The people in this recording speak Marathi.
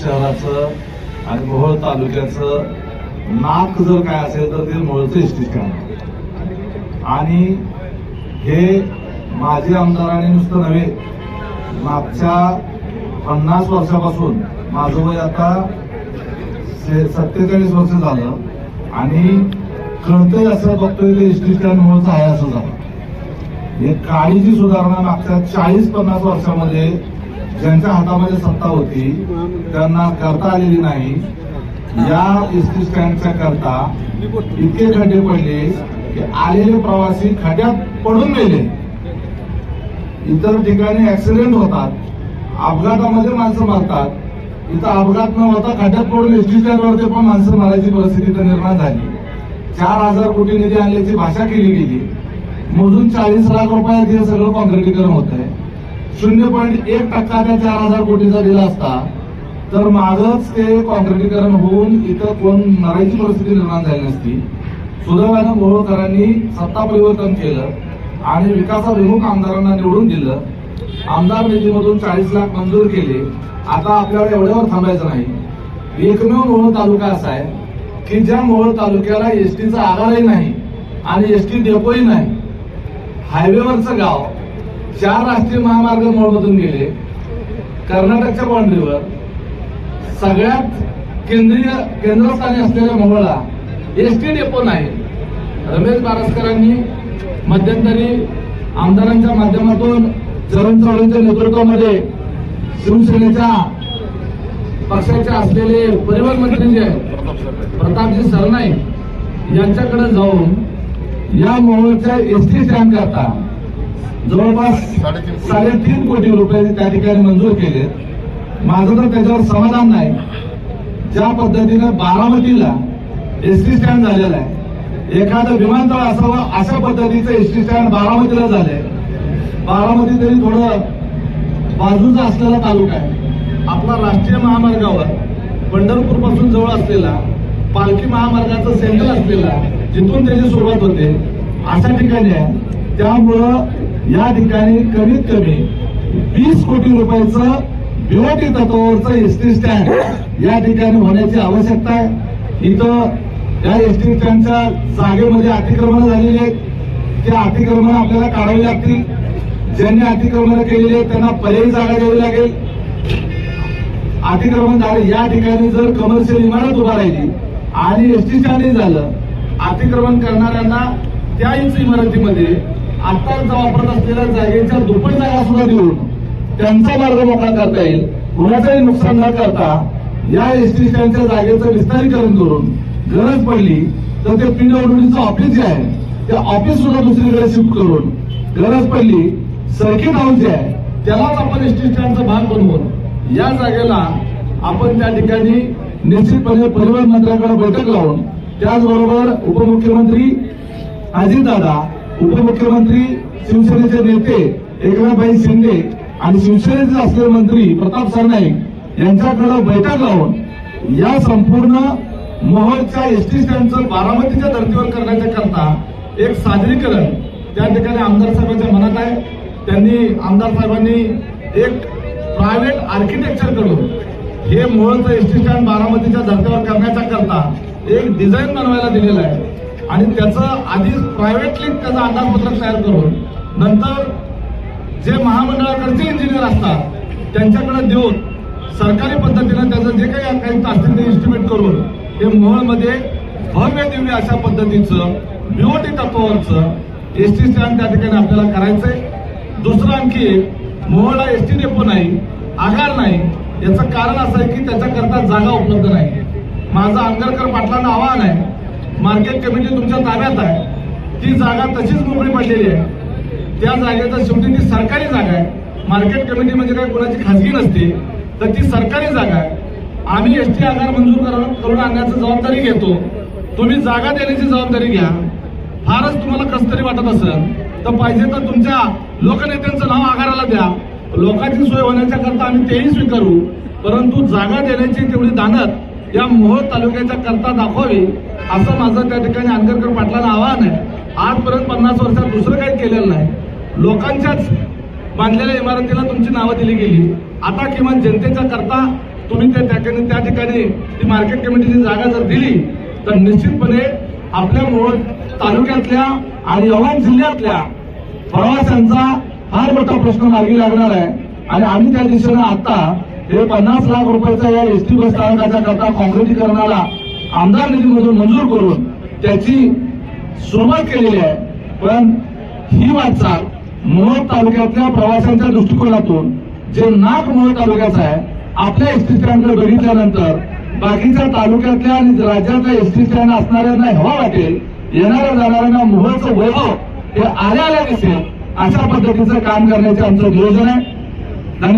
शहराचं आणि मोहोळ तालुक्याचं नाक जर काय असेल तर ते मोहोळचं एसटी स्टँड. आणि हे माजी आमदारांनी नुसतं नव्हे, मागच्या 50 वर्षापासून माझं वय आता 47 वर्ष झालं आणि कळतंय असं बघतोय ते एसटी स्टँड मोहोळचं आहे असं झालं. हे काळीची सुधारणा मागच्या 40-50 वर्षामध्ये ज्यांच्या हातामध्ये सत्ता होती त्यांना करता आलेली नाही. या एसटी स्टँडच्या करता इतके खड्डे पडले की आलेले प्रवासी खड्ड्यात पडून गेले. इतर ठिकाणी ऍक्सिडेंट होतात, अपघातामध्ये माणसं मरतात. इथं अपघात न होता खड्ड्यात पडून एसटी स्टँडवरती पण माणसं मरायची परिस्थिती तर निर्माण झाली. 4,000 कोटी निधी आणल्याची भाषा केली गेली. मोजून 40 लाख रुपयात हे सगळं कॉन्क्रिटीकरण होत आहे. 0.1% त्या 4,000 कोटीचा दिला असता तर मागच ते कॉन्क्रिटीकरण होऊन इथं कोण मरायची परिस्थिती निर्माण झाली नसती. सुदैवानं मोहोळकरांनी सत्ता परिवर्तन केलं आणि विकासाभिमुख आमदारांना निवडून दिलं. आमदार निधीमधून 40 लाख मंजूर केले. आता आपल्याला एवढ्यावर थांबायचं नाही. एकमेव मोहोळ तालुका असा आहे की ज्या मोहोळ तालुक्याला एसटीचा आगारही नाही आणि एसटी डेपोही नाही. हायवेवरचं गाव, 4 राष्ट्रीय महामार्ग मोहोळमधून गेले. कर्नाटकच्या बाउंड्रीवर सगळ्यात केंद्रस्थानी असलेल्या मोहोळला एसटी डेपो नाही. रमेश बारसकरांनी मध्यंतरी आमदारांच्या माध्यमातून चरण चौधरीच्या नेतृत्वामध्ये शिवसेनेच्या पक्षाचे असलेले परिवहन मंत्री जे प्रतापजी सरनाईक यांच्याकडे जाऊन या मोहोळच्या एसटी स्टँड करता जवळपास 3.5 कोटी रुपये त्या ठिकाणी मंजूर केले. माझं तर त्याच्यावर समाधान नाही. ज्या पद्धतीनं बारामतीला एसटी स्टँड झालेलं आहे, एखादं विमानतळ असावं अशा पद्धतीचं एसटी स्टँड बारामतीला झालंय. बारामती तरी थोडं बाजूचा असलेला तालुका आहे. आपला राष्ट्रीय महामार्गावर पंढरपूर पासून जवळ असलेला, पालखी महामार्गाचं सेंटर असलेला, जिथून त्याची सुरुवात होते अशा ठिकाणी आहे. त्यामुळं या ठिकाणी कमीत कमी 20 कोटी रुपयाचं बीओटी तत्वावरचं एसटी स्टँड या ठिकाणी होण्याची आवश्यकता आहे. इथं या एसटी स्टँडच्या जागेमध्ये अतिक्रमण झालेली आहेत. ते अतिक्रमण आपल्याला काढावी लागतील. ज्यांनी अतिक्रमण केलेली आहेत त्यांना पर्यायी जागा द्यावी लागेल. अतिक्रमण झाले या ठिकाणी जर कमर्शियल इमारत उभा राहिली आणि एसटी स्टँडही झालं, अतिक्रमण करणाऱ्यांना त्याच इमारतीमध्ये आता वापरत असलेल्या जागेच्या दुप्पट जागा सुद्धा देऊन त्यांचा मार्ग मोकळा करता येईल. कुणाचंही नुकसान न करता या एसटी स्टँडच्या जागेचं विस्तारीकरण करून गरज पडली तर ते पीडब्ल्यूडीचं ऑफिस जे आहे ते ऑफिस सुद्धा दुसरीकडे शिफ्ट करून गरज पडली सर्किट हाऊस जे आहे त्यालाच आपण एसटी स्टँडचा भाग बनवून या जागेला आपण त्या ठिकाणी निश्चितपणे परिवहन मंत्र्यांकडे बैठक लावून, त्याचबरोबर उपमुख्यमंत्री अजितदादा, उपमुख्यमंत्री शिवसेनेचे नेते एकनाथभाई शिंदे आणि शिवसेनेचे असलेले मंत्री प्रताप सरनाईक यांच्याकडे बैठक लावून या संपूर्ण मोहोळच्या एसटी स्टँडचं बारामतीच्या धर्तीवर करण्याच्या करता एक सादरीकरण त्या ठिकाणी आमदार साहेबांच्या मनात आहे. त्यांनी आमदार साहेबांनी एक प्रायव्हेट आर्किटेक्चर कडून हे मोहोळचं एसटी स्टँड बारामतीच्या धर्तीवर करण्याच्या करता एक डिझाईन बनवायला दिलेलं आहे आणि त्याचं आधी प्रायव्हेटली त्याचं अंदाजपत्रक तयार करून नंतर जे महामंडळाकडचे इंजिनियर असतात त्यांच्याकडे देऊन सरकारी पद्धतीनं त्याचं जे काही असतील ते इस्टिमेट करून हे मोहोळमध्ये भव्य दिव्य अशा पद्धतीचं बीओटी तत्वावरचं एसटी स्टँड त्या ठिकाणी आपल्याला करायचंय. दुसरं आणखी एक, मोहोळला एसटी डेपो नाही, आगार नाही. याचं कारण असं आहे की त्याच्याकरता जागा उपलब्ध नाही. माझं आंगरकर पाटलांना आव्हान आहे, मार्केट कमिटी तुमच्या ताब्यात आहे, ती जागा तशीच मोकळी पडलेली आहे. त्या जागेचं शेवटी ती सरकारी जागा आहे. मार्केट कमिटी म्हणजे काही कोणाची खाजगी नसते, तर ती सरकारी जागा आहे. आम्ही एसटी आगार मंजूर करून आणण्याची जबाबदारी घेतो. तुम्ही जागा देण्याची जबाबदारी घ्या. फारच तुम्हाला कसं तरी वाटत असेल तर पाहिजे तर तुमच्या लोकनेत्यांचं नाव आगाराला द्या. लोकांची सोय होण्याच्या करता आम्ही तेही स्वीकारू, परंतु जागा देण्याची तेवढी दानत या मोहोळ तालुक्याच्या करता दाखवावी असं माझं त्या ठिकाणी आंगरकर पाटलांना आव्हान आहे. आजपर्यंत 50 वर्षात दुसरं काही केलेलं नाही. लोकांच्याच बांधलेल्या इमारतीला तुमची नावं दिली गेली. आता किमान जनतेच्या करता तुम्ही त्या ठिकाणी ती मार्केट कमिटीची जागा जर दिली तर निश्चितपणे आपल्या मोहोळ तालुक्यातल्या आणि यवतमाळ जिल्ह्यातल्या प्रवाशांचा फार मोठा प्रश्न मार्गी लागणार आहे आणि आम्ही त्या दिशेनं आता हे 50 लाख रुपयाचा या एसटी बस स्थानकाच्या करता काँक्रिटीकरणाला आमदार निधीमधून मंजूर करून त्याची सुरुवात केलेली आहे. पण ही वाटचाल मोहोळ तालुक्यातल्या प्रवाशांच्या दृष्टिकोनातून जे नाक मोहोळ तालुक्याचं आहे, आपल्या एसटी स्टँडकडे बघितल्यानंतर बाकीच्या तालुक्यातल्या आणि राज्यातल्या एसटी स्टँड असणाऱ्यांना हवा वाटेल, येणाऱ्या जाणाऱ्यांना मोहोळचं वैभव हे आल्या दिसेल अशा पद्धतीचं काम करण्याचे आमचं नियोजन आहे.